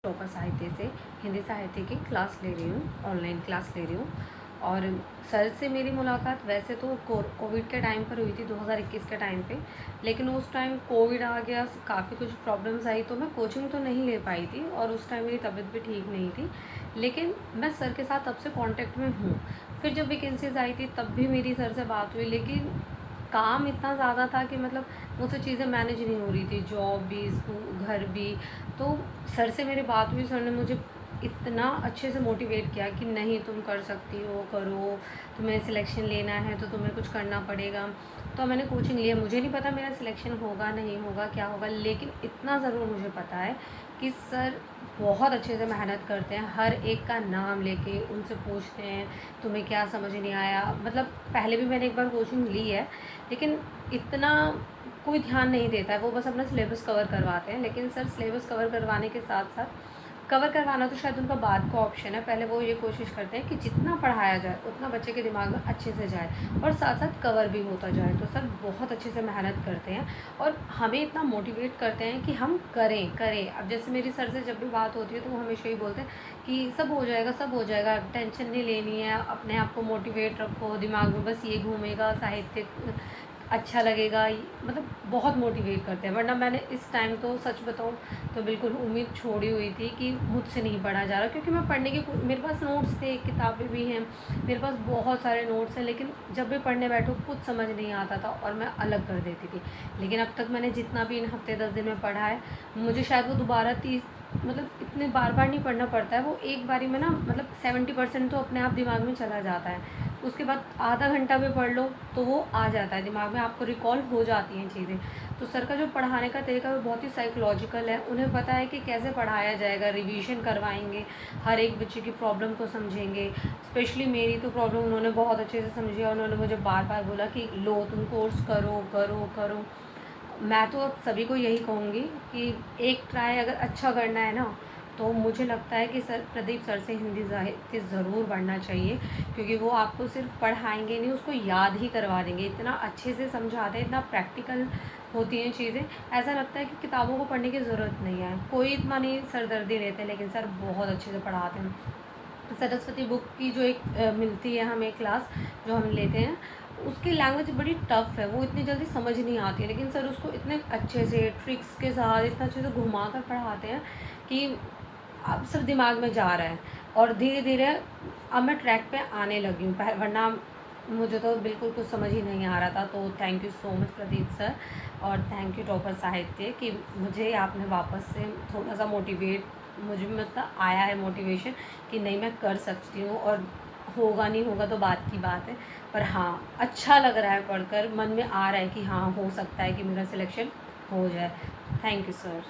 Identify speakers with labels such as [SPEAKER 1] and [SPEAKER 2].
[SPEAKER 1] Topper साहित्य से हिंदी साहित्य की क्लास ले रही हूँ, ऑनलाइन क्लास ले रही हूँ। और सर से मेरी मुलाकात वैसे तो कोविड के टाइम पर हुई थी, 2021 के टाइम पे। लेकिन उस टाइम कोविड आ गया, काफ़ी कुछ प्रॉब्लम्स आई, तो मैं कोचिंग तो नहीं ले पाई थी और उस टाइम मेरी तबीयत भी ठीक नहीं थी। लेकिन मैं सर के साथ तब से कांटेक्ट में हूँ। फिर जब वैकेंसीज आई थी तब भी मेरी सर से बात हुई, लेकिन काम इतना ज़्यादा था कि मतलब मुझसे चीज़ें मैनेज नहीं हो रही थी, जॉब भी, स्कूल, घर भी। तो सर से मेरी बात हुई, सर ने मुझे इतना अच्छे से मोटिवेट किया कि नहीं, तुम कर सकती हो, करो, तुम्हें सिलेक्शन लेना है तो तुम्हें कुछ करना पड़ेगा। तो मैंने कोचिंग लिया। मुझे नहीं पता मेरा सिलेक्शन होगा नहीं होगा क्या होगा, लेकिन इतना ज़रूर मुझे पता है कि सर बहुत अच्छे से मेहनत करते हैं, हर एक का नाम लेके उनसे पूछते हैं तुम्हें क्या समझ नहीं आया। मतलब पहले भी मैंने एक बार कोचिंग ली है, लेकिन इतना कोई ध्यान नहीं देता है, वो बस अपना सिलेबस कवर करवाते हैं। लेकिन सर सिलेबस कवर करवाने के साथ साथ, कवर करवाना तो शायद उनका बाद का ऑप्शन है, पहले वो ये कोशिश करते हैं कि जितना पढ़ाया जाए उतना बच्चे के दिमाग में अच्छे से जाए और साथ साथ कवर भी होता जाए। तो सर बहुत अच्छे से मेहनत करते हैं और हमें इतना मोटिवेट करते हैं कि हम करें करें। अब जैसे मेरी सर से जब भी बात होती है तो वो हमेशा ही बोलते हैं कि सब हो जाएगा, सब हो जाएगा, टेंशन नहीं लेनी है, अपने आप को मोटिवेट रखो, दिमाग में बस ये घूमेगा, साहित्य अच्छा लगेगा। मतलब बहुत मोटिवेट करते हैं। वरना मैंने इस टाइम तो सच बताऊँ तो बिल्कुल उम्मीद छोड़ी हुई थी कि मुझसे नहीं पढ़ा जा रहा, क्योंकि मैं पढ़ने की, मेरे पास नोट्स थे, किताबें भी हैं, मेरे पास बहुत सारे नोट्स हैं, लेकिन जब भी पढ़ने बैठो कुछ समझ नहीं आता था और मैं अलग कर देती थी। लेकिन अब तक मैंने जितना भी इन हफ्ते 10 दिन में पढ़ा है, मुझे शायद वो दोबारा 30, मतलब इतने बार बार नहीं पढ़ना पड़ता है, वो एक बारी में ना, मतलब 70% तो अपने आप दिमाग में चला जाता है। उसके बाद आधा घंटा भी पढ़ लो तो वो आ जाता है दिमाग में, आपको रिकॉल हो जाती हैं चीज़ें। तो सर का जो पढ़ाने का तरीका वो बहुत ही साइकोलॉजिकल है, उन्हें पता है कि कैसे पढ़ाया जाएगा, रिवीजन करवाएंगे, हर एक बच्चे की प्रॉब्लम को समझेंगे। स्पेशली मेरी तो प्रॉब्लम उन्होंने बहुत अच्छे से समझी और उन्होंने मुझे बार बार बोला कि लो तुम कोर्स करो करो करो। मैं तो अब सभी को यही कहूँगी कि एक ट्राई अगर अच्छा करना है ना, तो मुझे लगता है कि सर प्रदीप सर से हिंदी साहित्य ज़रूर पढ़ना चाहिए, क्योंकि वो आपको सिर्फ पढ़ाएंगे नहीं, उसको याद ही करवा देंगे, इतना अच्छे से समझाते हैं, इतना प्रैक्टिकल होती हैं चीज़ें। ऐसा लगता है कि किताबों को पढ़ने की ज़रूरत नहीं है, कोई इतना नहीं सरदर्दी लेते, लेकिन सर बहुत अच्छे से पढ़ाते हैं। सरस्वती बुक की जो एक मिलती है हमें क्लास, जो हम लेते हैं, उसकी लैंग्वेज बड़ी टफ़ है, वो इतनी जल्दी समझ नहीं आती है, लेकिन सर उसको इतने अच्छे से ट्रिक्स के साथ इतना अच्छे से घुमा कर पढ़ाते हैं कि अब सब दिमाग में जा रहा है। और धीरे धीरे अब मैं ट्रैक पे आने लगी हूँ, वरना मुझे तो बिल्कुल कुछ समझ ही नहीं आ रहा था। तो thank you so much Pradeep sir, और थैंक यू टॉपर साहित्य कि मुझे आपने वापस से थोड़ा सा मोटिवेट, मुझे मतलब आया है मोटिवेशन कि नहीं मैं कर सकती हूँ। और होगा नहीं होगा तो बात की बात है, पर हाँ अच्छा लग रहा है पढ़कर, मन में आ रहा है कि हाँ हो सकता है कि मेरा सिलेक्शन हो जाए। Thank you sir.